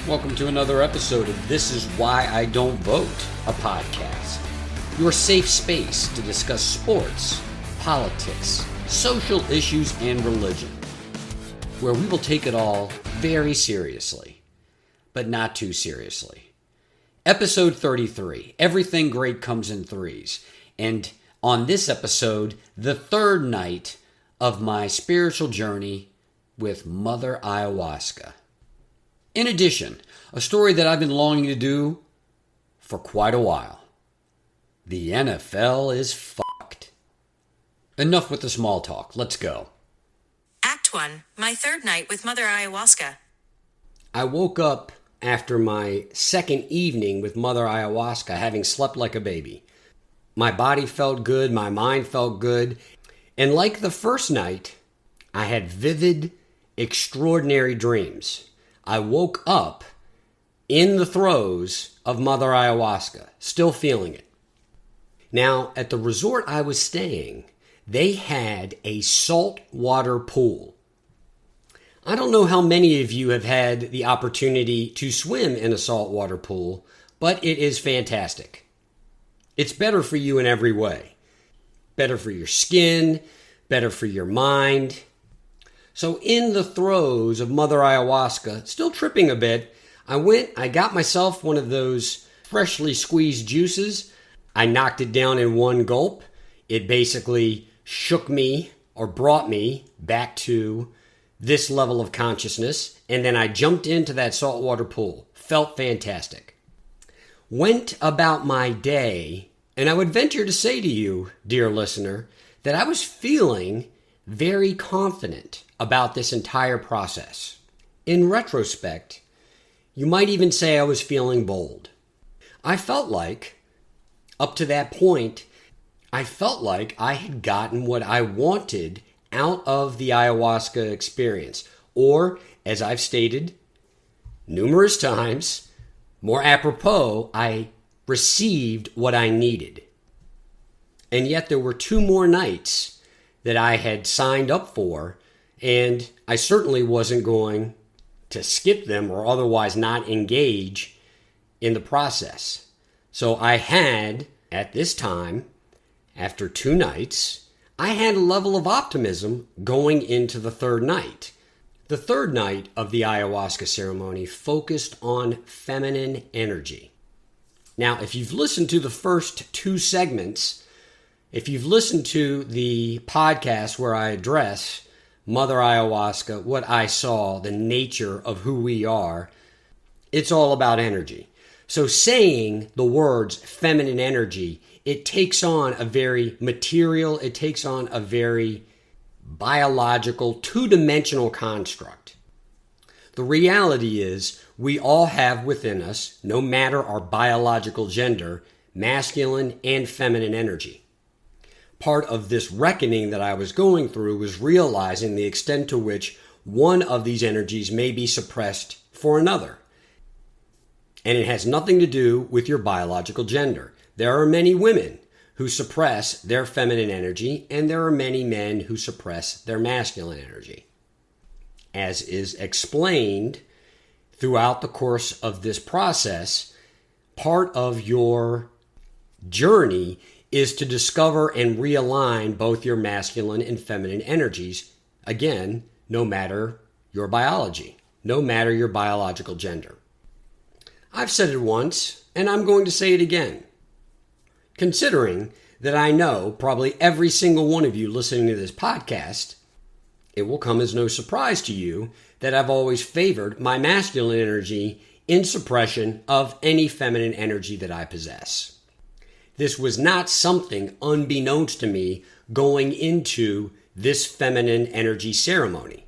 Welcome to another episode of This Is Why I Don't Vote, a podcast. Your safe space to discuss sports, politics, social issues, and religion, where we will take it all very seriously, but not too seriously. Episode 33, Everything Great Comes in Threes. And on this episode, the third night of my spiritual journey with Mother Ayahuasca. In addition, a story that I've been longing to do for quite a while. The NFL is fucked. Enough with the small talk. Let's go. Act 1. My third night with Mother Ayahuasca. I woke up after my second evening with Mother Ayahuasca, having slept like a baby. My body felt good, my mind felt good, and like the first night, I had vivid, extraordinary dreams. I woke up in the throes of Mother Ayahuasca, still feeling it. Now, at the resort I was staying, they had a saltwater pool. I don't know how many of you have had the opportunity to swim in a saltwater pool, but it is fantastic. It's better for you in every way. Better for your skin, better for your mind. So in the throes of Mother Ayahuasca, still tripping a bit, I got myself one of those freshly squeezed juices. I knocked it down in one gulp. It basically shook me or brought me back to this level of consciousness. And then I jumped into that saltwater pool. Felt fantastic. Went about my day, and I would venture to say to you, dear listener, that I was feeling very confident about this entire process. In retrospect, you might even say I was feeling bold. I felt like, up to that point, I felt like I had gotten what I wanted out of the ayahuasca experience. Or, as I've stated numerous times, more apropos, I received what I needed. And yet there were 2 more nights that I had signed up for, and I certainly wasn't going to skip them or otherwise not engage in the process. So I had, at this time, after 2 nights, I had a level of optimism going into the third night. The third night of the ayahuasca ceremony focused on feminine energy. Now, if you've listened to the first 2 segments, if you've listened to the podcast where I address Mother Ayahuasca, what I saw, the nature of who we are, it's all about energy. So saying the words feminine energy, it takes on a very material, it takes on a very biological, 2-dimensional construct. The reality is we all have within us, no matter our biological gender, masculine and feminine energy. Part of this reckoning that I was going through was realizing the extent to which one of these energies may be suppressed for another. And it has nothing to do with your biological gender. There are many women who suppress their feminine energy, and there are many men who suppress their masculine energy. As is explained throughout the course of this process, part of your journey is to discover and realign both your masculine and feminine energies, again, no matter your biology, no matter your biological gender. I've said it once, and I'm going to say it again. Considering that I know probably every single one of you listening to this podcast, it will come as no surprise to you that I've always favored my masculine energy in suppression of any feminine energy that I possess. This was not something unbeknownst to me going into this feminine energy ceremony.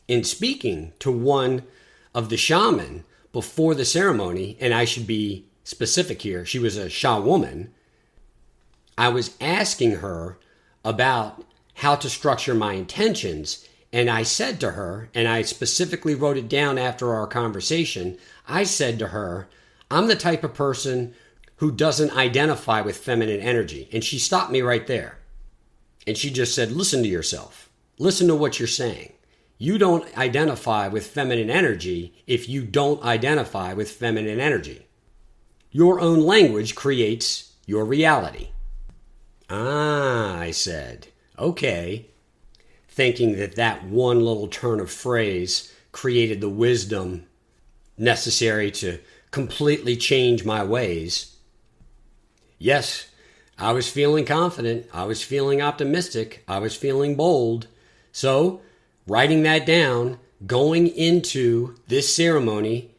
In speaking to one of the shaman before the ceremony, and I should be specific here, she was a Sha woman, I was asking her about how to structure my intentions, and I said to her, and I specifically wrote it down after our conversation, I said to her, I'm the type of person who doesn't identify with feminine energy. And she stopped me right there. And she just said, listen to yourself. Listen to what you're saying. You don't identify with feminine energy if you don't identify with feminine energy. Your own language creates your reality. Ah, I said, okay, thinking that one little turn of phrase created the wisdom necessary to completely change my ways. Yes, I was feeling confident. I was feeling optimistic. I was feeling bold. So, writing that down, going into this ceremony,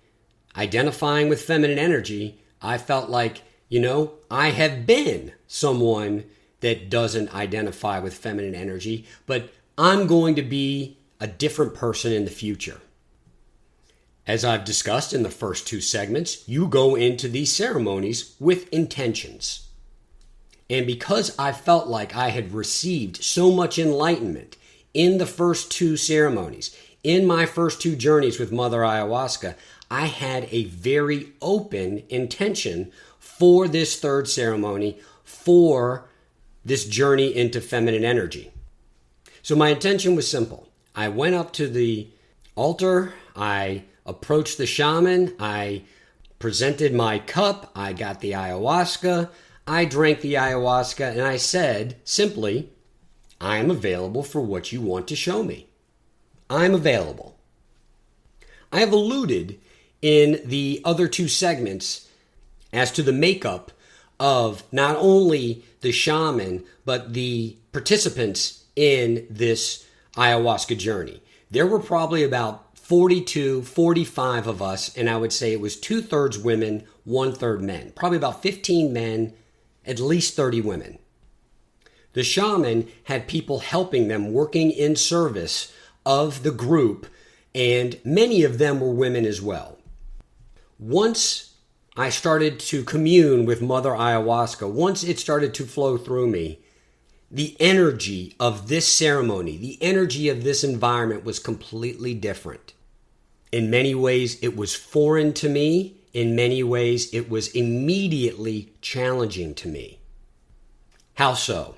identifying with feminine energy, I felt like, I have been someone that doesn't identify with feminine energy, but I'm going to be a different person in the future. As I've discussed in the first two segments, you go into these ceremonies with intentions. And because I felt like I had received so much enlightenment in the first two ceremonies, in my first two journeys with Mother Ayahuasca, I had a very open intention for this third ceremony, for this journey into feminine energy. So my intention was simple. I went up to the altar, I approached the shaman, I presented my cup, I got the ayahuasca, I drank the ayahuasca, and I said simply, I am available for what you want to show me. I'm available. I have alluded in the other two segments as to the makeup of not only the shaman, but the participants in this ayahuasca journey. There were probably about 42, 45 of us, and I would say it was 2/3 women, 1/3 men. Probably about 15 men, at least 30 women. The shaman had people helping them, working in service of the group, and many of them were women as well. Once I started to commune with Mother Ayahuasca, once it started to flow through me, the energy of this ceremony, the energy of this environment was completely different. In many ways, it was foreign to me. In many ways, it was immediately challenging to me. How so?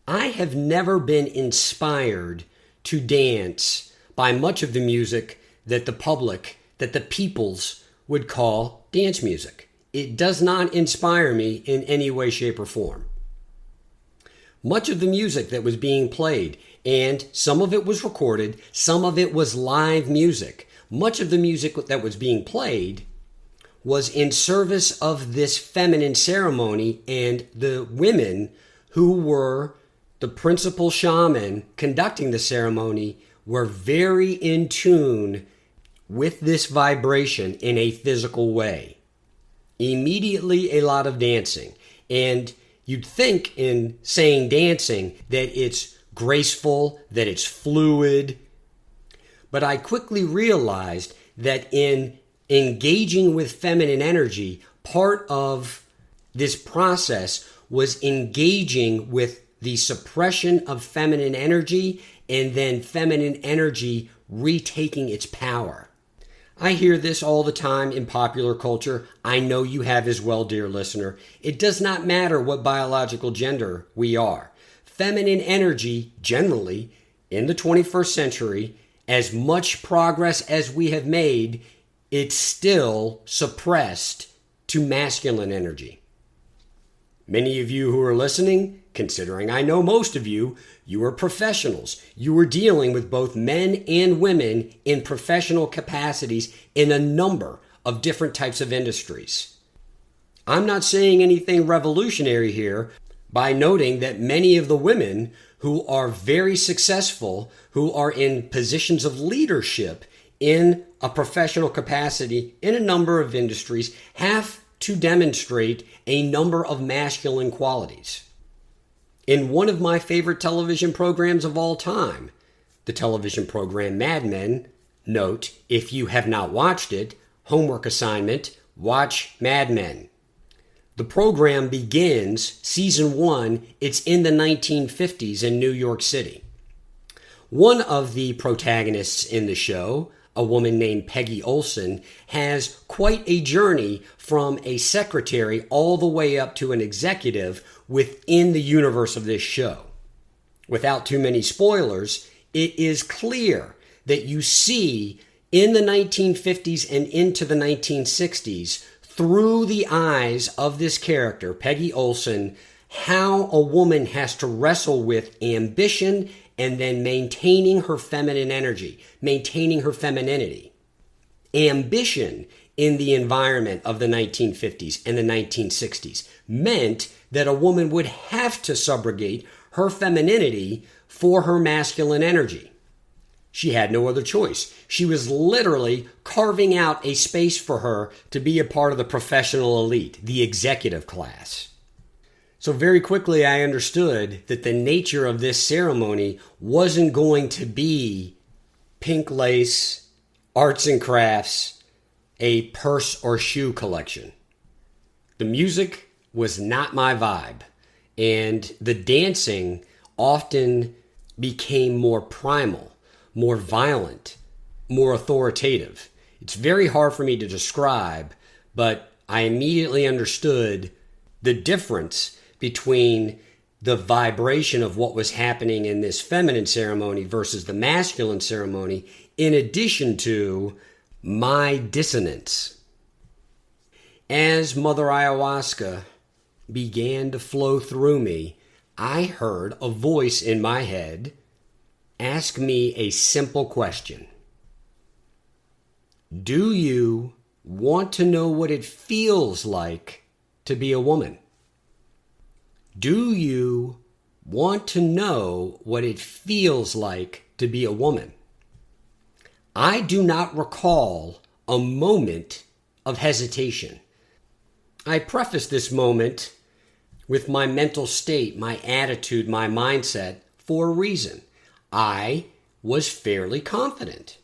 I have never been inspired to dance by much of the music that the public, that the peoples would call dance music. It does not inspire me in any way, shape, or form. Much of the music that was being played, and some of it was recorded, some of it was live music. Much of the music that was being played was in service of this feminine ceremony, and the women who were the principal shaman conducting the ceremony were very in tune with this vibration in a physical way. Immediately a lot of dancing. And you'd think in saying dancing that it's graceful, that it's fluid. But I quickly realized that in engaging with feminine energy, part of this process was engaging with the suppression of feminine energy and then feminine energy retaking its power. I hear this all the time in popular culture. I know you have as well, dear listener. It does not matter what biological gender we are. Feminine energy, generally, in the 21st century, as much progress as we have made, it's still suppressed to masculine energy. Many of you who are listening, considering I know most of you, you are professionals. You are dealing with both men and women in professional capacities in a number of different types of industries. I'm not saying anything revolutionary here by noting that many of the women who are very successful, who are in positions of leadership in a professional capacity in a number of industries, have to demonstrate a number of masculine qualities. In one of my favorite television programs of all time, the television program Mad Men, note, if you have not watched it, homework assignment, watch Mad Men. The program begins, season 1, it's in the 1950s in New York City. One of the protagonists in the show, a woman named Peggy Olson, has quite a journey from a secretary all the way up to an executive within the universe of this show. Without too many spoilers, It is clear that you see in the 1950s and into the 1960s, through the eyes of this character, Peggy Olson, how a woman has to wrestle with ambition and then maintaining her feminine energy, maintaining her femininity. Ambition in the environment of the 1950s and the 1960s meant that a woman would have to subrogate her femininity for her masculine energy. She had no other choice. She was literally carving out a space for her to be a part of the professional elite, the executive class. So very quickly I understood that the nature of this ceremony wasn't going to be pink lace, arts and crafts, a purse or shoe collection. The music was not my vibe, and the dancing often became more primal, more violent, more authoritative. It's very hard for me to describe, but I immediately understood the difference between the vibration of what was happening in this feminine ceremony versus the masculine ceremony, in addition to my dissonance. As Mother Ayahuasca began to flow through me, I heard a voice in my head ask me a simple question. Do you want to know what it feels like to be a woman? Do you want to know what it feels like to be a woman? I do not recall a moment of hesitation. I preface this moment with my mental state, my attitude, my mindset for a reason. I was fairly confident.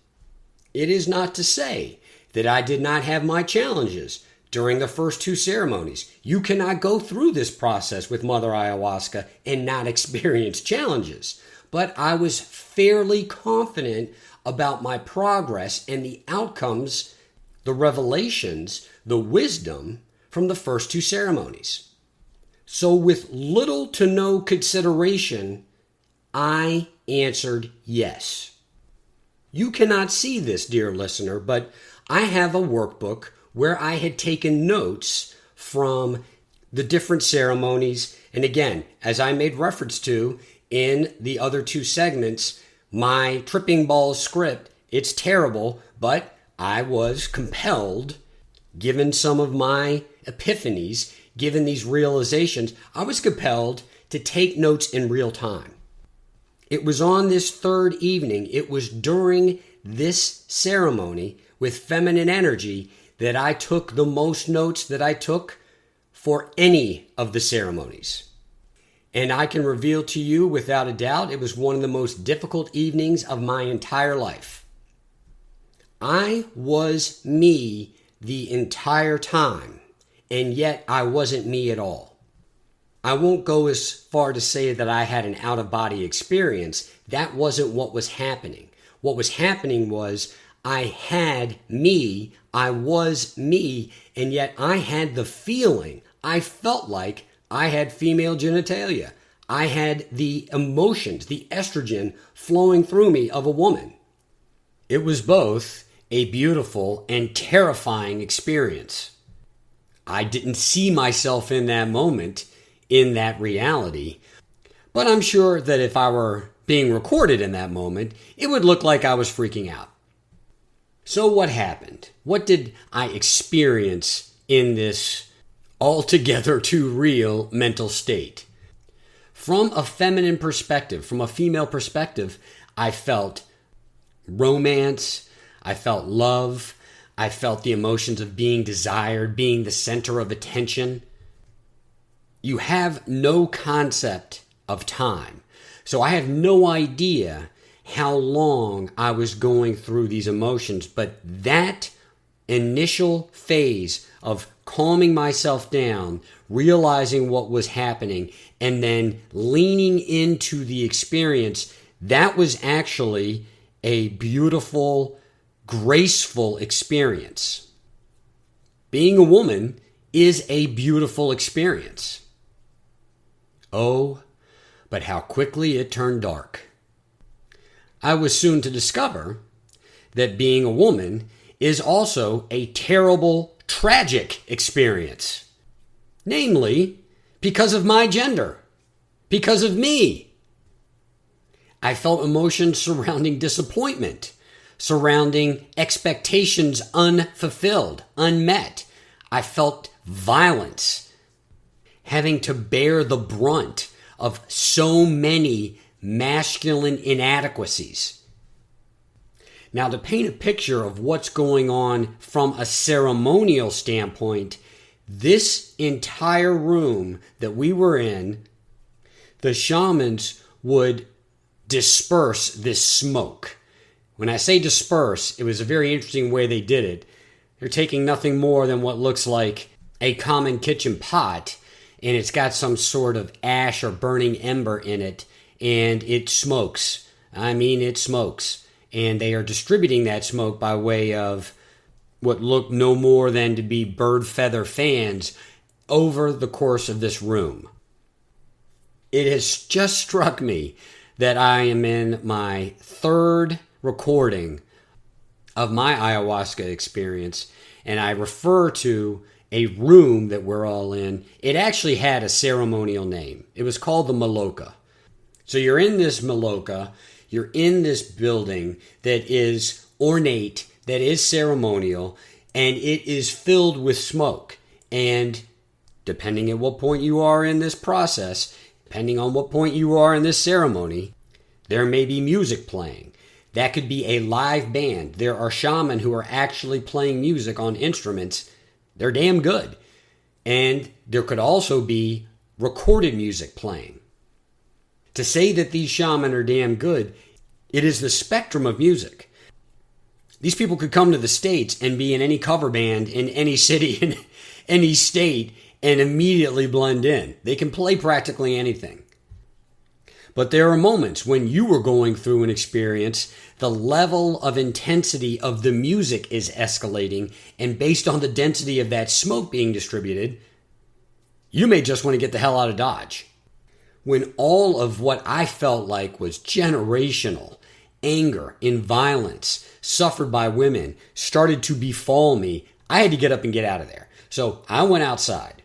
It is not to say that I did not have my challenges during the first two ceremonies. You cannot go through this process with Mother Ayahuasca and not experience challenges. But I was fairly confident about my progress and the outcomes, the revelations, the wisdom from the first two ceremonies. So with little to no consideration, I answered yes. You cannot see this, dear listener, but I have a workbook where I had taken notes from the different ceremonies. And again, as I made reference to in the other two segments, my tripping balls script, it's terrible, but I was compelled, given some of my epiphanies, given these realizations, I was compelled to take notes in real time. It was on this third evening, it was during this ceremony with feminine energy that I took the most notes that I took for any of the ceremonies. And I can reveal to you without a doubt, it was one of the most difficult evenings of my entire life. I was me the entire time, and yet I wasn't me at all. I won't go as far to say that I had an out-of-body experience. That wasn't what was happening. What was happening was I had me, I was me, and yet I had the feeling, I felt like I had female genitalia. I had the emotions, the estrogen flowing through me of a woman. It was both a beautiful and terrifying experience. I didn't see myself in that moment, in that reality, but I'm sure that if I were being recorded in that moment, it would look like I was freaking out. So what happened? What did I experience in this altogether too real mental state? From a feminine perspective, from a female perspective, I felt romance, I felt love, I felt the emotions of being desired, being the center of attention. You have no concept of time. So I have no idea how long I was going through these emotions, but that initial phase of calming myself down, realizing what was happening, and then leaning into the experience, that was actually a beautiful, graceful experience. Being a woman is a beautiful experience. Oh, but how quickly it turned dark. I was soon to discover that being a woman is also a terrible, tragic experience. Namely, because of my gender, because of me. I felt emotions surrounding disappointment, surrounding expectations unfulfilled, unmet. I felt violence, having to bear the brunt of so many masculine inadequacies. Now, to paint a picture of what's going on from a ceremonial standpoint, this entire room that we were in, the shamans would disperse this smoke. When I say disperse, it was a very interesting way they did it. They're taking nothing more than what looks like a common kitchen pot, and it's got some sort of ash or burning ember in it, and it smokes. I mean, it smokes. And they are distributing that smoke by way of what looked no more than to be bird feather fans over the course of this room. It has just struck me that I am in my third recording of my ayahuasca experience, and I refer to a room that we're all in. It actually had a ceremonial name. It was called the Maloka. So you're in this Maloka, you're in this building that is ornate, that is ceremonial, and it is filled with smoke. And depending at what point you are in this process, depending on what point you are in this ceremony, there may be music playing. That could be a live band. There are shamans who are actually playing music on instruments. They're damn good. And there could also be recorded music playing. To say that these shamans are damn good, it is the spectrum of music. These people could come to the States and be in any cover band in any city, in any state, and immediately blend in. They can play practically anything. But there are moments when you are going through an experience, the level of intensity of the music is escalating, and based on the density of that smoke being distributed, you may just want to get the hell out of Dodge. When all of what I felt like was generational anger and violence suffered by women started to befall me, I had to get up and get out of there. So I went outside,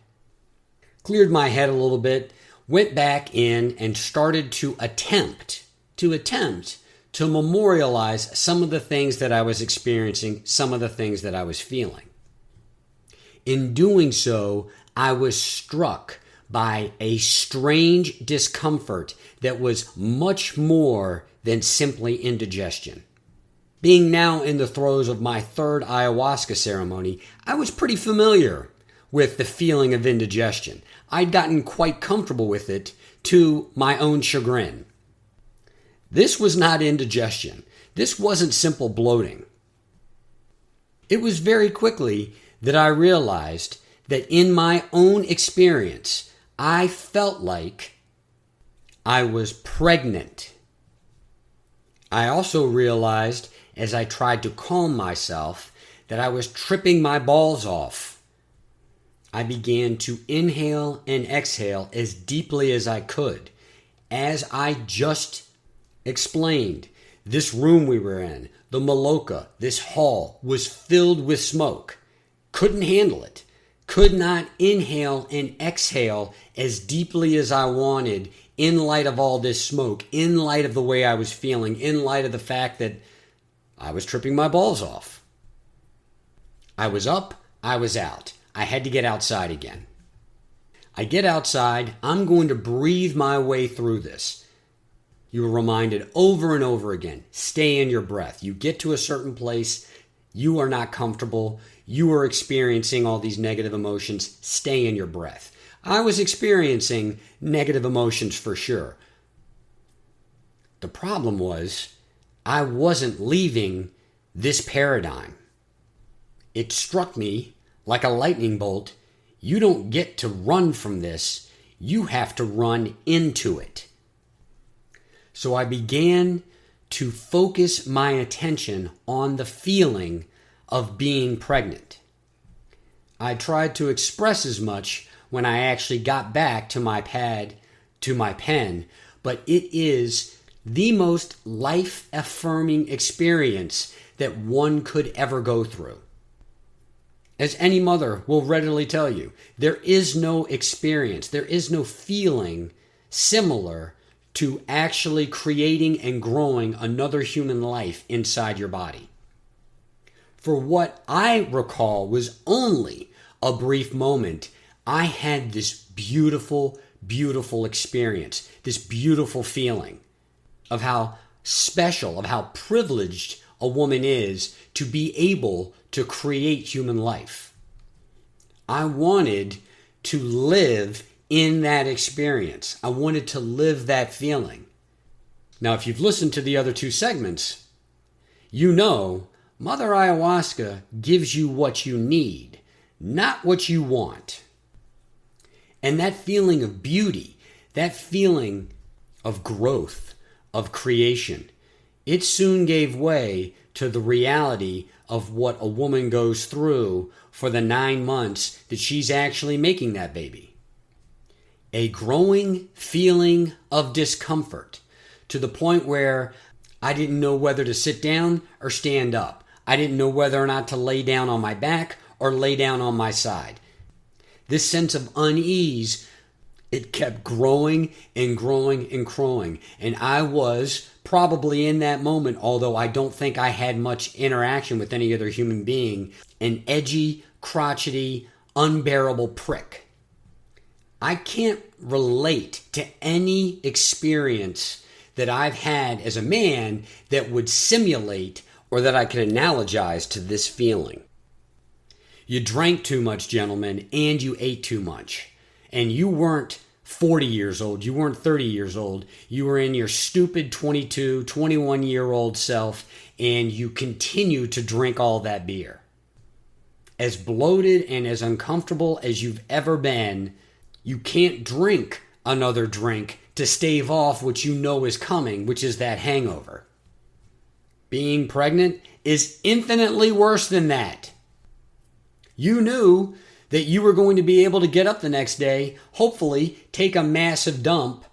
cleared my head a little bit, went back in and started to attempt to memorialize some of the things that I was experiencing, some of the things that I was feeling. In doing so, I was struck by a strange discomfort that was much more than simply indigestion. Being now in the throes of my third ayahuasca ceremony, I was pretty familiar with the feeling of indigestion. I'd gotten quite comfortable with it to my own chagrin. This was not indigestion. This wasn't simple bloating. It was very quickly that I realized that in my own experience, I felt like I was pregnant. I also realized as I tried to calm myself that I was tripping my balls off. I began to inhale and exhale as deeply as I could. As I just explained, this room we were in, the Maloka, this hall, was filled with smoke. Couldn't handle it. Could not inhale and exhale as deeply as I wanted in light of all this smoke, in light of the way I was feeling, in light of the fact that I was tripping my balls off. I was up, I was out. I had to get outside again. I get outside, I'm going to breathe my way through this. You are reminded over and over again, stay in your breath. You get to a certain place, you are not comfortable, you are experiencing all these negative emotions, stay in your breath. I was experiencing negative emotions for sure. The problem was, I wasn't leaving this paradigm. It struck me like a lightning bolt. You don't get to run from this. You have to run into it. So I began to focus my attention on the feeling of being pregnant. I tried to express as much when I actually got back to my pad, to my pen, but it is the most life-affirming experience that one could ever go through. As any mother will readily tell you, there is no experience, there is no feeling similar to actually creating and growing another human life inside your body. For what I recall was only a brief moment, I had this beautiful, beautiful experience, this beautiful feeling of how special, of how privileged a woman is to be able to create human life. I wanted to live in that experience. I wanted to live that feeling. Now, if you've listened to the other two segments, you know Mother Ayahuasca gives you what you need, not what you want. And that feeling of beauty, that feeling of growth, of creation, it soon gave way to the reality of what a woman goes through for the 9 months that she's actually making that baby. A growing feeling of discomfort to the point where I didn't know whether to sit down or stand up. I didn't know whether or not to lay down on my back or lay down on my side. This sense of unease, it kept growing and growing and growing. And I was probably in that moment, although I don't think I had much interaction with any other human being, an edgy, crotchety, unbearable prick. I can't relate to any experience that I've had as a man that would simulate or that I could analogize to this feeling. You drank too much, gentlemen, and you ate too much. And you weren't 40 years old. You weren't 30 years old. You were in your stupid 22, 21-year-old self, and you continue to drink all that beer. As bloated and as uncomfortable as you've ever been, you can't drink another drink to stave off what you know is coming, which is that hangover. Being pregnant is infinitely worse than that. You knew that you were going to be able to get up the next day, hopefully take a massive dump,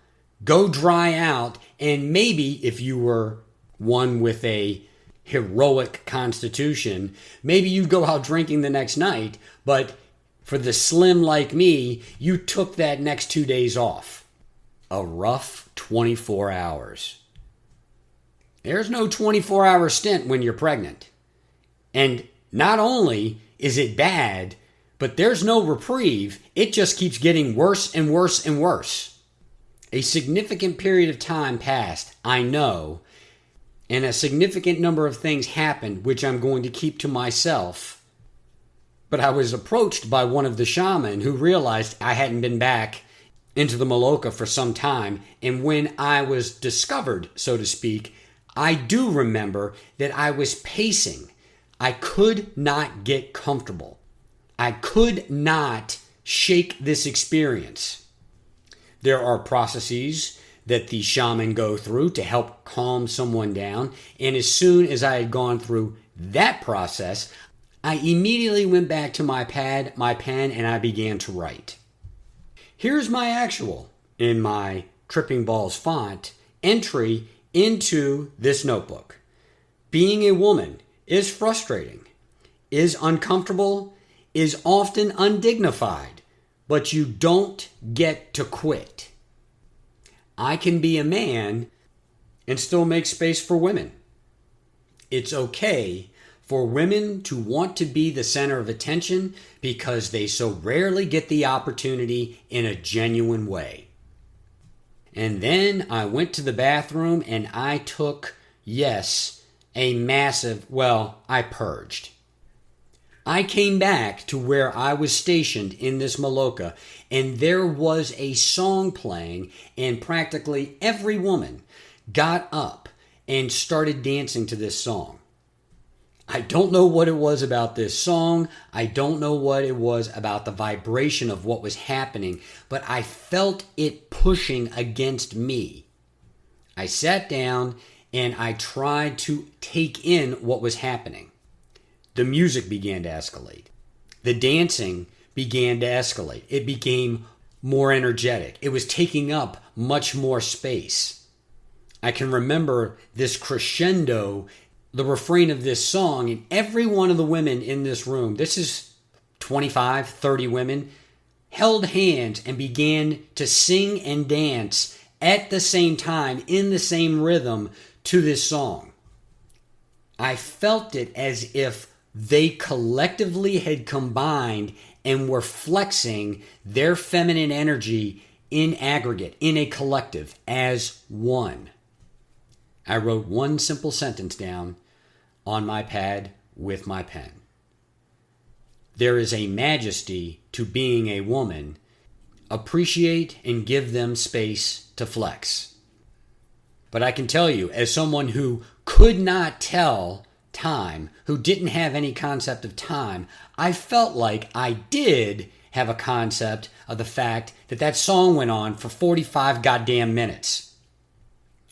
go dry out, and maybe if you were one with a heroic constitution, maybe you'd go out drinking the next night, but for the slim like me, you took that next 2 days off. A rough 24 hours. There's no 24-hour stint when you're pregnant. And not only is it bad, but there's no reprieve. It just keeps getting worse and worse and worse. A significant period of time passed, I know, and a significant number of things happened, which I'm going to keep to myself. But I was approached by one of the shaman who realized I hadn't been back into the Maloka for some time, and when I was discovered, so to speak, I do remember that I was pacing. I could not get comfortable. I could not shake this experience. There are processes that the shaman go through to help calm someone down, and as soon as I had gone through that process, I immediately went back to my pad, my pen, and I began to write. Here's my actual, in my Tripping Balls font, entry into this notebook. Being a woman is frustrating, is uncomfortable, is often undignified, but you don't get to quit. I can be a man and still make space for women. It's okay for women to want to be the center of attention because they so rarely get the opportunity in a genuine way. And then I went to the bathroom and I took, yes, a massive, I purged. I came back to where I was stationed in this Maloka, and there was a song playing, and practically every woman got up and started dancing to this song. I don't know what it was about this song. I don't know what it was about the vibration of what was happening, but I felt it pushing against me. I sat down and I tried to take in what was happening. The music began to escalate. The dancing began to escalate. It became more energetic. It was taking up much more space. I can remember this crescendo, the refrain of this song, and every one of the women in this room, this is 25, 30 women, held hands and began to sing and dance at the same time, in the same rhythm to this song. I felt it as if they collectively had combined and were flexing their feminine energy in aggregate, in a collective, as one. I wrote one simple sentence down on my pad with my pen. There is a majesty to being a woman. Appreciate and give them space to flex. But I can tell you, as someone who could not tell time, who didn't have any concept of time, I felt like I did have a concept of the fact that that song went on for 45 goddamn minutes.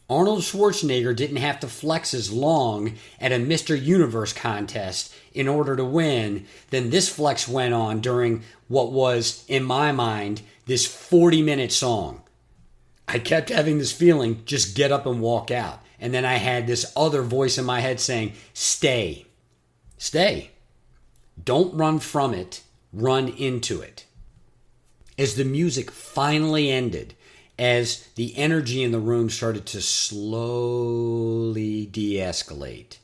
Arnold Schwarzenegger didn't have to flex as long at a Mr. Universe contest in order to win than this flex went on during what was, in my mind, this 40-minute song. I kept having this feeling, just get up and walk out. And then I had this other voice in my head saying, stay. Stay. Don't run from it. Run into it. As the music finally ended, as the energy in the room started to slowly de-escalate,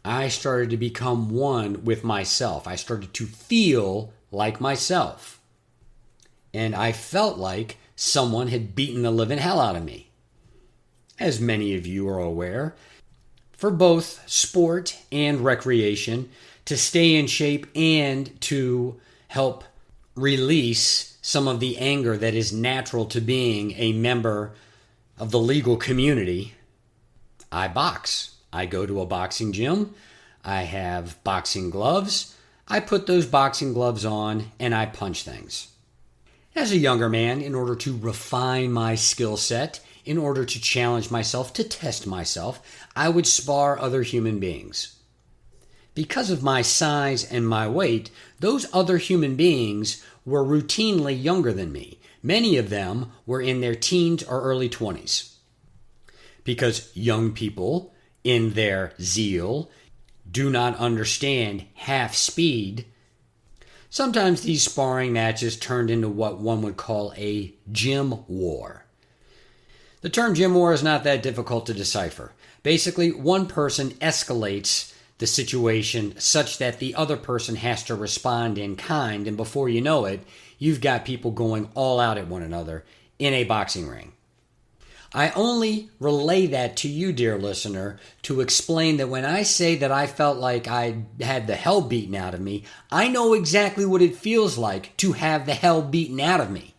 I started to become one with myself. I started to feel like myself. And I felt like someone had beaten the living hell out of me. As many of you are aware, for both sport and recreation, to stay in shape and to help release some of the anger that is natural to being a member of the legal community, I box. I go to a boxing gym. I have boxing gloves. I put those boxing gloves on and I punch things. As a younger man, in order to refine my skill set, in order to challenge myself, to test myself, I would spar other human beings. Because of my size and my weight, those other human beings were routinely younger than me. Many of them were in their teens or early 20s. Because young people, in their zeal, do not understand half speed, sometimes these sparring matches turned into what one would call a gym war. The term gym war is not that difficult to decipher. Basically, one person escalates the situation such that the other person has to respond in kind, and before you know it, you've got people going all out at one another in a boxing ring. I only relay that to you, dear listener, to explain that when I say that I felt like I had the hell beaten out of me, I know exactly what it feels like to have the hell beaten out of me.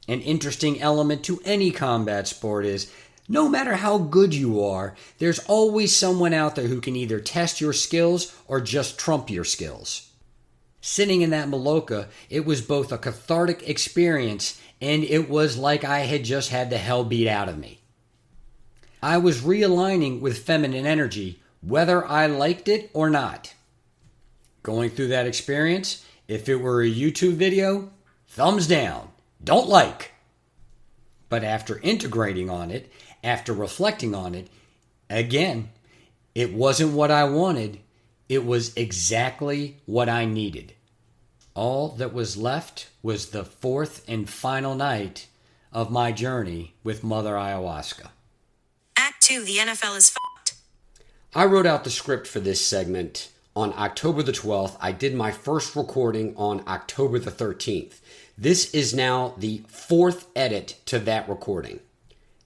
An interesting element to any combat sport is, no matter how good you are, there's always someone out there who can either test your skills or just trump your skills. Sitting in that Maloka, it was both a cathartic experience and it was like I had just had the hell beat out of me. I was realigning with feminine energy, whether I liked it or not. Going through that experience, if it were a YouTube video, thumbs down, don't like. But after integrating on it, after reflecting on it, again, it wasn't what I wanted. It was exactly what I needed. All that was left was the fourth and final night of my journey with Mother Ayahuasca. Act 2, the NFL is fucked. I wrote out the script for this segment on October the 12th. I did my first recording on October the 13th. This is now the fourth edit to that recording.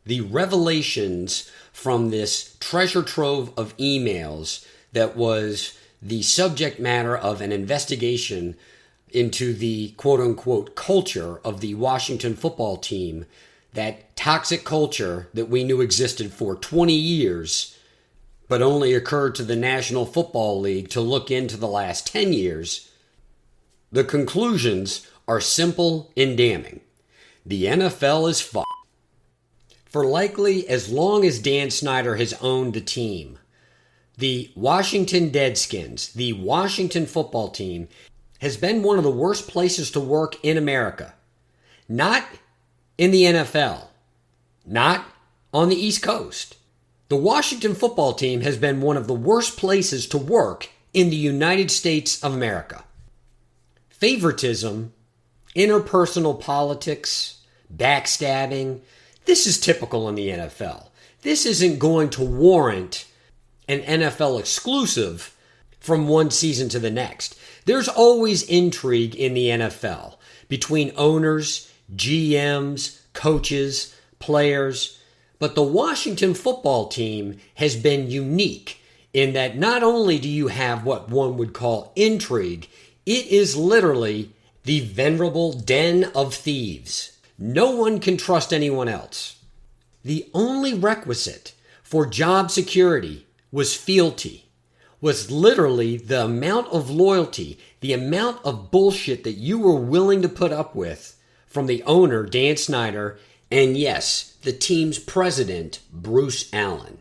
The revelations from this treasure trove of emails that was the subject matter of an investigation into the quote-unquote culture of the Washington football team, that toxic culture that we knew existed for 20 years, but only occurred to the National Football League to look into the last 10 years, the conclusions are simple and damning. The NFL is fucked. For likely as long as Dan Snyder has owned the team, the Washington Deadskins, the Washington football team, has been one of the worst places to work in America. Not in the NFL, not on the East Coast. The Washington football team has been one of the worst places to work in the United States of America. Favoritism, interpersonal politics, backstabbing, this is typical in the NFL. This isn't going to warrant an NFL exclusive from one season to the next. There's always intrigue in the NFL between owners, GMs, coaches, players. But the Washington football team has been unique in that not only do you have what one would call intrigue, it is literally the venerable den of thieves. No one can trust anyone else. The only requisite for job security was fealty, was literally the amount of loyalty, the amount of bullshit that you were willing to put up with from the owner, Dan Snyder, and yes, the team's president, Bruce Allen.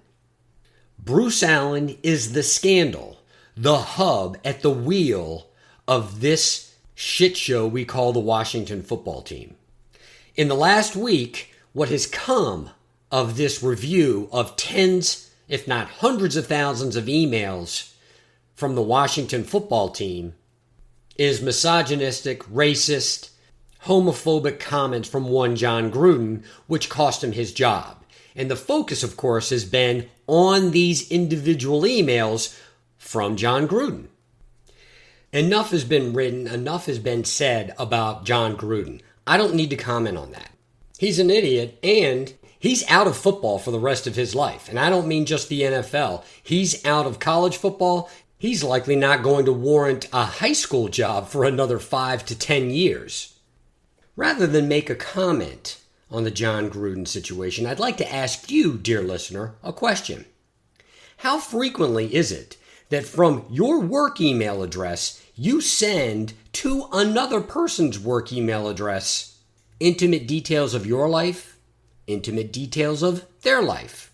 Bruce Allen is the scandal, the hub at the wheel of this shit show we call the Washington football team. In the last week, what has come of this review of tens, if not hundreds of thousands of emails from the Washington football team is misogynistic, racist, homophobic comments from one John Gruden, which cost him his job. And the focus, of course, has been on these individual emails from John Gruden. Enough has been written, enough has been said about John Gruden. I don't need to comment on that. He's an idiot, and he's out of football for the rest of his life. And I don't mean just the NFL. He's out of college football. He's likely not going to warrant a high school job for another 5 to 10 years. Rather than make a comment on the John Gruden situation, I'd like to ask you, dear listener, a question. How frequently is it that from your work email address, you send to another person's work email address intimate details of your life, intimate details of their life?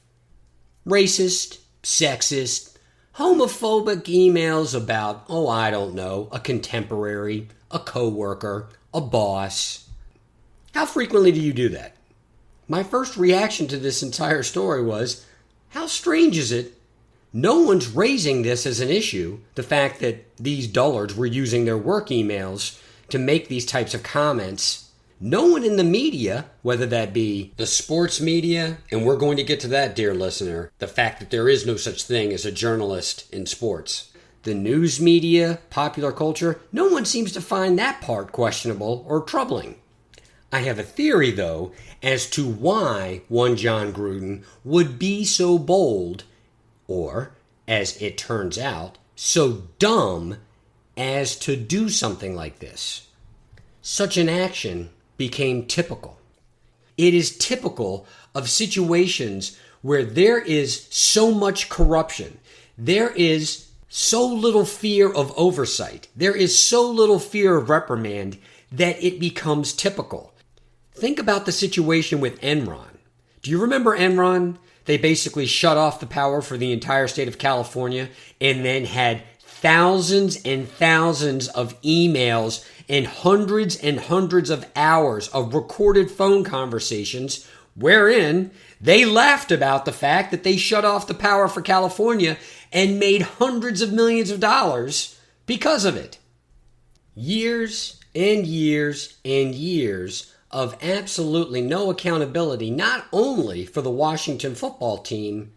Racist, sexist, homophobic emails about, I don't know, a contemporary, a coworker, a boss. How frequently do you do that? My first reaction to this entire story was, how strange is it? No one's raising this as an issue, the fact that these dullards were using their work emails to make these types of comments. No one in the media, whether that be the sports media, and we're going to get to that, dear listener, the fact that there is no such thing as a journalist in sports. The news media, popular culture, no one seems to find that part questionable or troubling. I have a theory, though, as to why one John Gruden would be so bold, or, as it turns out, so dumb as to do something like this. Such an action became typical. It is typical of situations where there is so much corruption. There is so little fear of oversight. There is so little fear of reprimand that it becomes typical. Think about the situation with Enron. Do you remember Enron? They basically shut off the power for the entire state of California and then had thousands and thousands of emails and hundreds of hours of recorded phone conversations wherein they laughed about the fact that they shut off the power for California and made hundreds of millions of dollars because of it. Years and years and years of absolutely no accountability, not only for the Washington football team,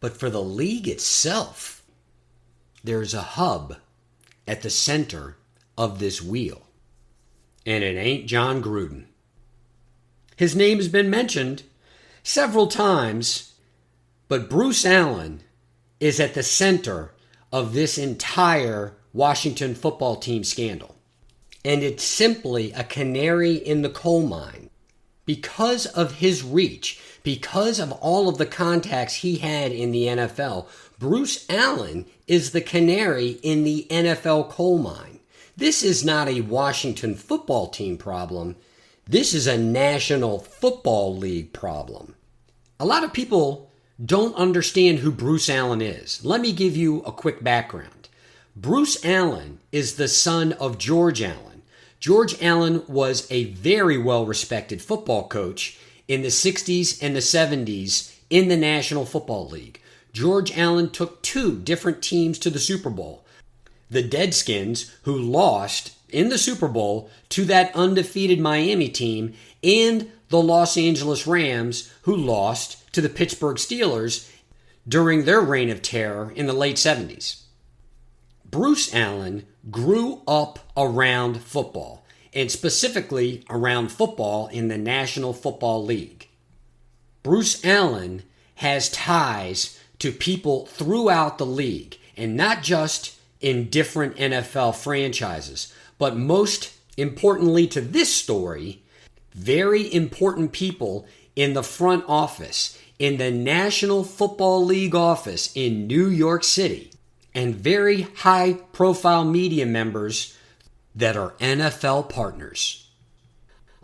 but for the league itself. There's a hub at the center of this wheel, and it ain't John Gruden. His name has been mentioned several times, but Bruce Allen is at the center of this entire Washington football team scandal. And it's simply a canary in the coal mine. Because of his reach, because of all of the contacts he had in the NFL, Bruce Allen is the canary in the NFL coal mine. This is not a Washington football team problem. This is a National Football League problem. A lot of people don't understand who Bruce Allen is. Let me give you a quick background. Bruce Allen is the son of George Allen. George Allen was a very well-respected football coach In the 60s and the 70s in the National Football League, George Allen took two different teams to the Super Bowl. The Deadskins, who lost in the Super Bowl to that undefeated Miami team, and the Los Angeles Rams, who lost to the Pittsburgh Steelers during their reign of terror in the late 70s. Bruce Allen grew up around football, and specifically around football in the National Football League. Bruce Allen has ties to people throughout the league, and not just in different NFL franchises, but most importantly to this story, very important people in the front office, in the National Football League office in New York City, and very high-profile media members that are NFL partners.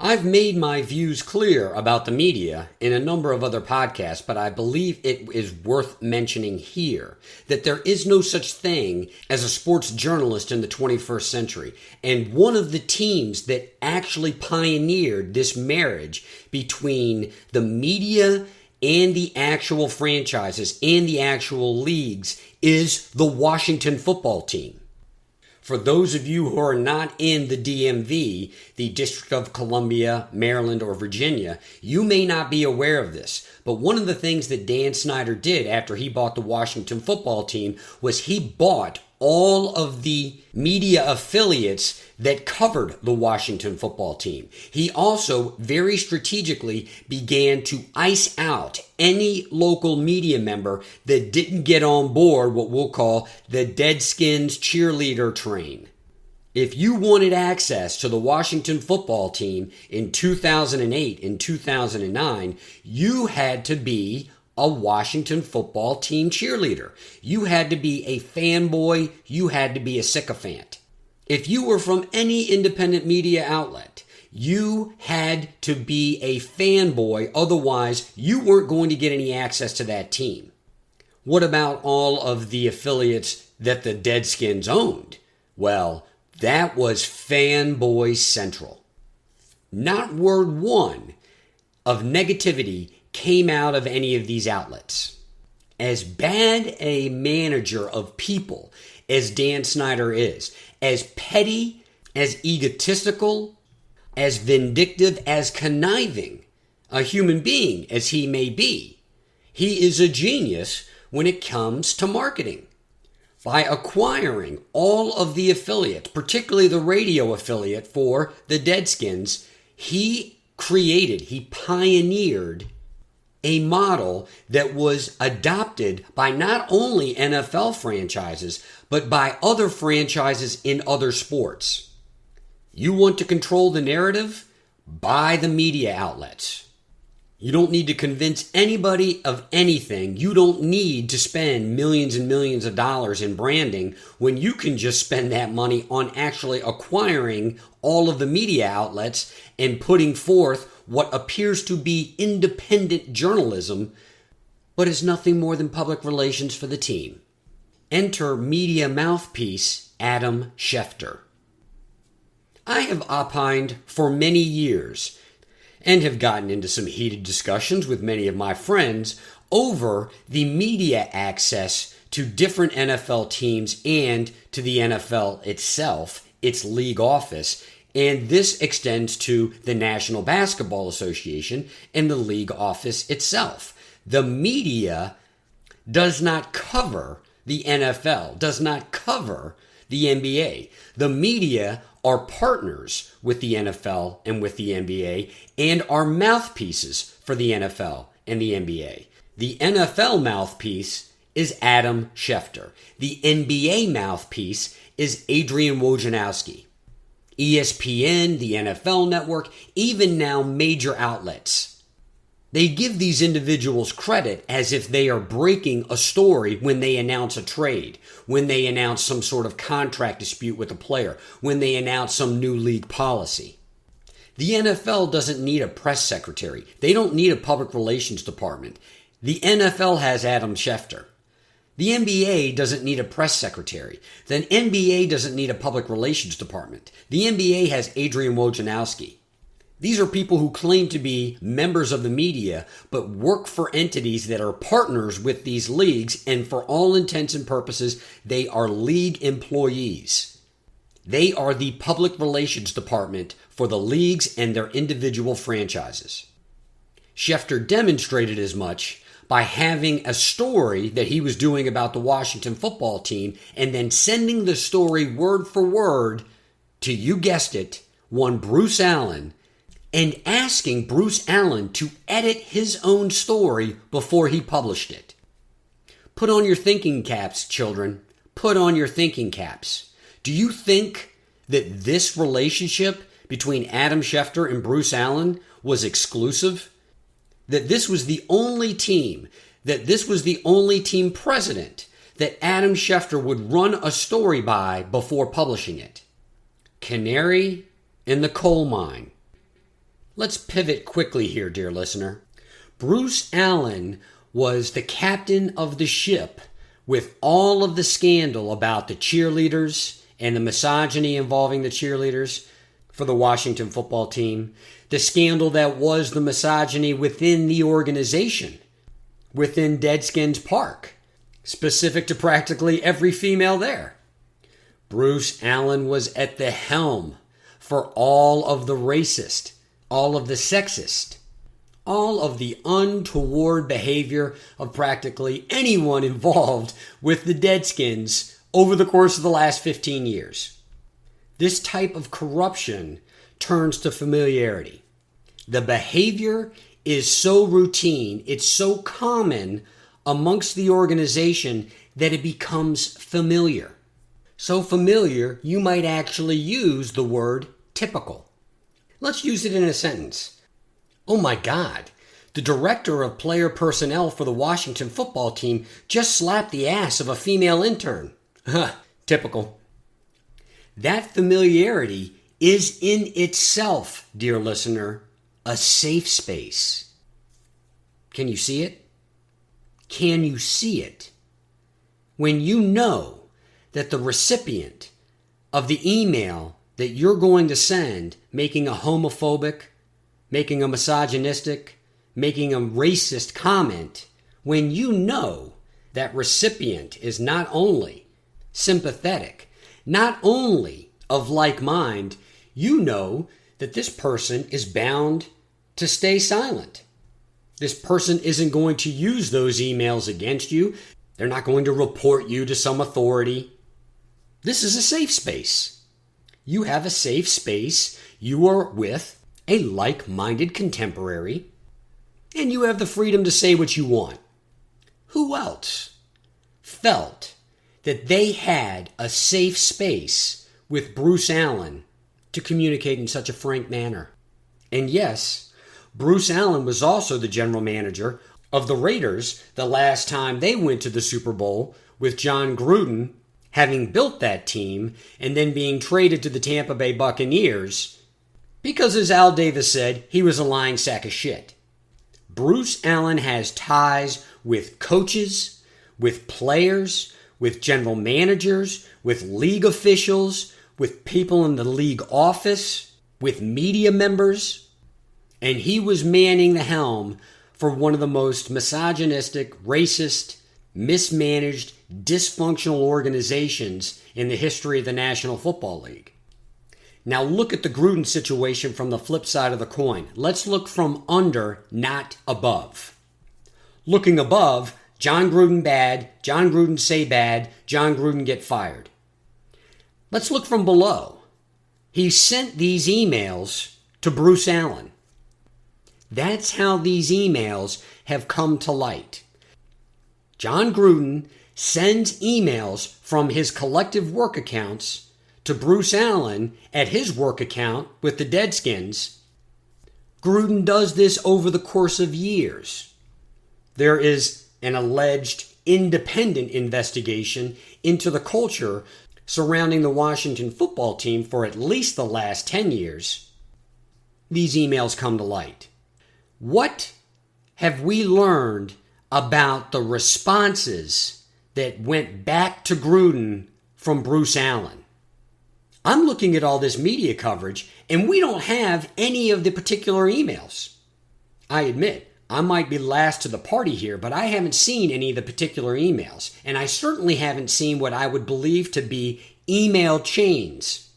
I've made my views clear about the media in a number of other podcasts, but I believe it is worth mentioning here that there is no such thing as a sports journalist in the 21st century. And one of the teams that actually pioneered this marriage between the media and the actual franchises and the actual leagues is the Washington football team. For those of you who are not in the DMV, the District of Columbia, Maryland, or Virginia, you may not be aware of this. But one of the things that Dan Snyder did after he bought the Washington football team was he bought all of the media affiliates that covered the Washington football team. He also very strategically began to ice out any local media member that didn't get on board what we'll call the Deadskins cheerleader train. If you wanted access to the Washington football team in 2008 and 2009, you had to be a Washington football team cheerleader. You had to be a fanboy. You had to be a sycophant. If you were from any independent media outlet, you had to be a fanboy. Otherwise, you weren't going to get any access to that team. What about all of the affiliates that the Deadskins owned? Well, that was Fanboy Central. Not word one of negativity came out of any of these outlets. As bad a manager of people as Dan Snyder is, as petty, as egotistical, as vindictive, as conniving a human being as he may be, he is a genius when it comes to marketing. By acquiring all of the affiliates, particularly the radio affiliate for the Deadskins, he pioneered a model that was adopted by not only NFL franchises, but by other franchises in other sports. You want to control the narrative? Buy the media outlets. You don't need to convince anybody of anything. You don't need to spend millions and millions of dollars in branding when you can just spend that money on actually acquiring all of the media outlets and putting forth what appears to be independent journalism, but is nothing more than public relations for the team. Enter media mouthpiece Adam Schefter. I have opined for many years and have gotten into some heated discussions with many of my friends over the media access to different NFL teams and to the NFL itself, its league office, and this extends to the National Basketball Association and the league office itself. The media does not cover the NFL, does not cover the NBA. The media are partners with the NFL and with the NBA and are mouthpieces for the NFL and the NBA. The NFL mouthpiece is Adam Schefter. The NBA mouthpiece is Adrian Wojnarowski. ESPN, the NFL Network, even now major outlets. They give these individuals credit as if they are breaking a story when they announce a trade, when they announce some sort of contract dispute with a player, when they announce some new league policy. The NFL doesn't need a press secretary. They don't need a public relations department. The NFL has Adam Schefter. The NBA doesn't need a press secretary. The NBA doesn't need a public relations department. The NBA has Adrian Wojnarowski. These are people who claim to be members of the media, but work for entities that are partners with these leagues, and for all intents and purposes, they are league employees. They are the public relations department for the leagues and their individual franchises. Schefter demonstrated as much by having a story that he was doing about the Washington football team and then sending the story word for word to, you guessed it, one Bruce Allen, and asking Bruce Allen to edit his own story before he published it. Put on your thinking caps, children. Put on your thinking caps. Do you think that this relationship between Adam Schefter and Bruce Allen was exclusive? That this was the only team, that this was the only team president that Adam Schefter would run a story by before publishing it? Canary in the coal mine. Let's pivot quickly here, dear listener. Bruce Allen was the captain of the ship with all of the scandal about the cheerleaders and the misogyny involving the cheerleaders for the Washington football team. The scandal that was the misogyny within the organization, within Deadskins Park, specific to practically every female there. Bruce Allen was at the helm for all of the racist, all of the sexist, all of the untoward behavior of practically anyone involved with the Deadskins over the course of the last 15 years. This type of corruption turns to familiarity. The behavior is so routine, it's so common amongst the organization that it becomes familiar. So familiar, you might actually use the word typical. Let's use it in a sentence. Oh my God, the director of player personnel for the Washington football team just slapped the ass of a female intern. Typical. That familiarity is in itself, dear listener, a safe space. Can you see it? Can you see it? When you know that the recipient of the email that you're going to send, making a homophobic, making a misogynistic, making a racist comment, when you know that recipient is not only sympathetic, not only of like mind, you know that this person is bound to stay silent. This person isn't going to use those emails against you. They're not going to report you to some authority. This is a safe space. You have a safe space. You are with a like-minded contemporary, and you have the freedom to say what you want. Who else felt that they had a safe space with Bruce Allen to communicate in such a frank manner? And yes, Bruce Allen was also the general manager of the Raiders the last time they went to the Super Bowl, with John Gruden having built that team and then being traded to the Tampa Bay Buccaneers because, as Al Davis said, he was a lying sack of shit. Bruce Allen has ties with coaches, with players, with general managers, with league officials, with people in the league office, with media members, and he was manning the helm for one of the most misogynistic, racist, mismanaged, dysfunctional organizations in the history of the National Football League. Now look at the Gruden situation from the flip side of the coin. Let's look from under, not above. Looking above, John Gruden bad, John Gruden say bad, John Gruden get fired. Let's look from below. He sent these emails to Bruce Allen. That's how these emails have come to light. John Gruden sends emails from his collective work accounts to Bruce Allen at his work account with the Deadskins. Gruden does this over the course of years. There is an alleged independent investigation into the culture surrounding the Washington football team for at least the last 10 years. These emails come to light. What have we learned about the responses that went back to Gruden from Bruce Allen? I'm looking at all this media coverage, and we don't have any of the particular emails. I admit, I might be last to the party here, but I haven't seen any of the particular emails, and I certainly haven't seen what I would believe to be email chains.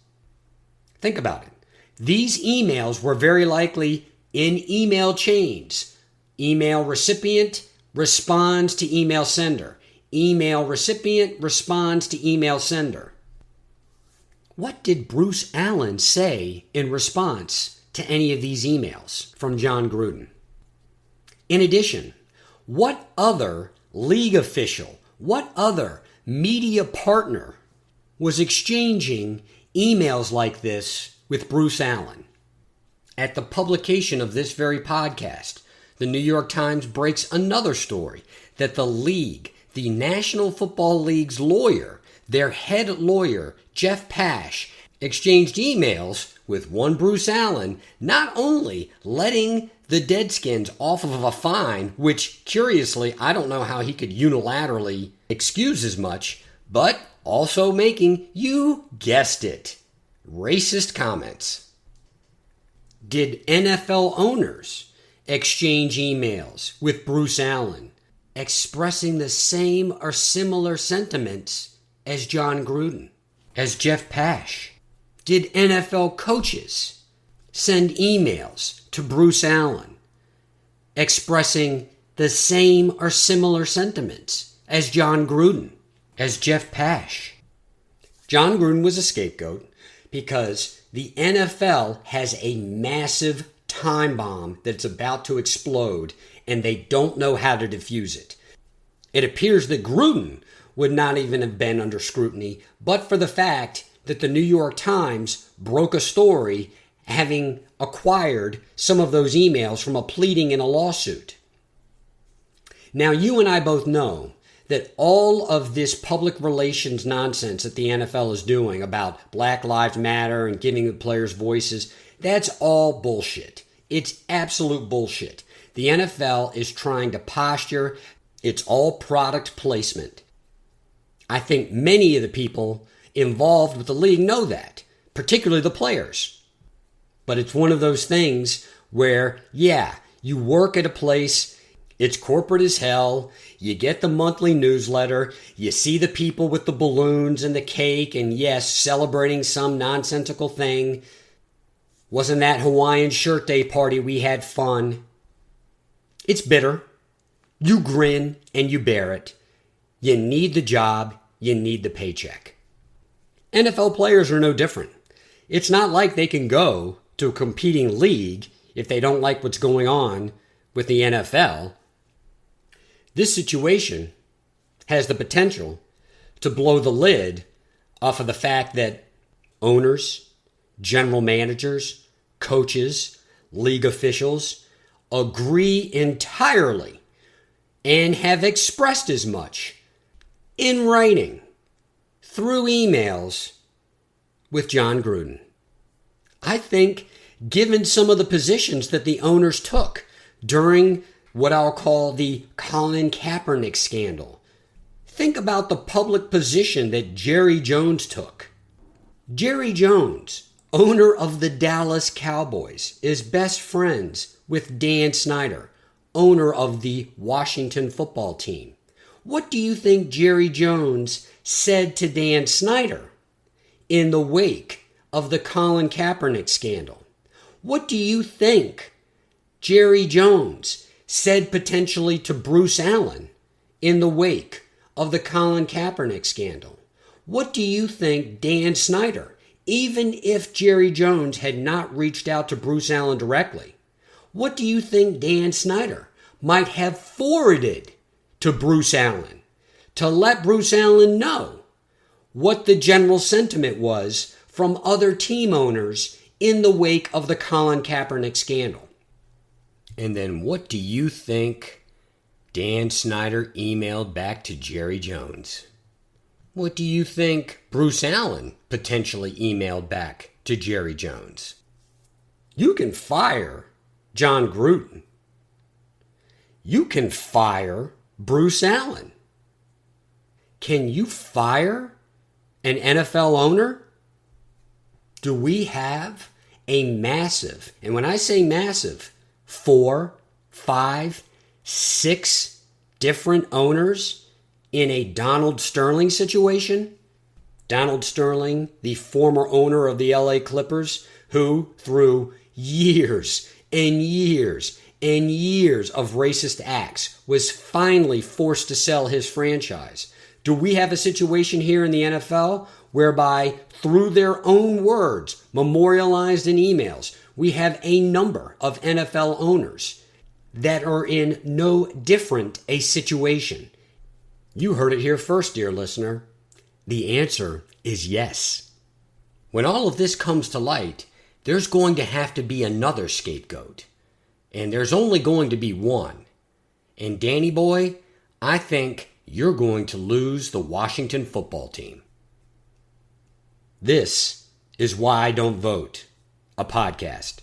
Think about it. These emails were very likely in email chains. Email recipient responds to email sender. Email recipient responds to email sender. What did Bruce Allen say in response to any of these emails from John Gruden? In addition, what other league official, what other media partner was exchanging emails like this with Bruce Allen? At the publication of this very podcast, the New York Times breaks another story that the league, the National Football League's lawyer, their head lawyer, Jeff Pash, exchanged emails with one Bruce Allen, not only letting the Deadskins off of a fine, which, curiously, I don't know how he could unilaterally excuse as much, but also making, you guessed it, racist comments. Did NFL owners exchange emails with Bruce Allen, expressing the same or similar sentiments as John Gruden, as Jeff Pash? Did NFL coaches send emails to Bruce Allen expressing the same or similar sentiments as John Gruden, as Jeff Pash? John Gruden was a scapegoat because the NFL has a massive time bomb that's about to explode, and they don't know how to defuse it. It appears that Gruden would not even have been under scrutiny, but for the fact that the New York Times broke a story having acquired some of those emails from a pleading in a lawsuit. Now, you and I both know that all of this public relations nonsense that the NFL is doing about Black Lives Matter and giving the players voices, that's all bullshit. It's absolute bullshit. The NFL is trying to posture. It's all product placement. I think many of the people involved with the league know that, particularly the players. But it's one of those things where, yeah, you work at a place, it's corporate as hell, you get the monthly newsletter, you see the people with the balloons and the cake, and yes, celebrating some nonsensical thing. Wasn't that Hawaiian shirt day party we had fun? It's bitter. You grin and you bear it. You need the job, you need the paycheck. NFL players are no different. It's not like they can go to a competing league if they don't like what's going on with the NFL. This situation has the potential to blow the lid off of the fact that owners, general managers, coaches, league officials agree entirely and have expressed as much in writing through emails with John Gruden. I think, given some of the positions that the owners took during what I'll call the Colin Kaepernick scandal, think about the public position that Jerry Jones took. Jerry Jones, owner of the Dallas Cowboys, is best friends with Dan Snyder, owner of the Washington football team. What do you think Jerry Jones said to Dan Snyder in the wake of the Colin Kaepernick scandal? What do you think Jerry Jones said potentially to Bruce Allen in the wake of the Colin Kaepernick scandal? What do you think Dan Snyder, even if Jerry Jones had not reached out to Bruce Allen directly, what do you think Dan Snyder might have forwarded to Bruce Allen to let Bruce Allen know what the general sentiment was from other team owners in the wake of the Colin Kaepernick scandal? And then what do you think Dan Snyder emailed back to Jerry Jones? What do you think Bruce Allen potentially emailed back to Jerry Jones? You can fire John Gruden. You can fire Bruce Allen. Can you fire an NFL owner? do we have a massive, and when I say massive, 4, 5, 6 different owners in a Donald Sterling situation? Donald Sterling, the former owner of the LA Clippers, who through years and years and years of racist acts was finally forced to sell his franchise. Do we have a situation here in the NFL whereby, through their own words, memorialized in emails, we have a number of NFL owners that are in no different a situation? You heard it here first, dear listener. The answer is yes. When all of this comes to light, there's going to have to be another scapegoat. And there's only going to be one. And Danny boy, I think you're going to lose the Washington football team. This is Why I Don't Vote, a podcast.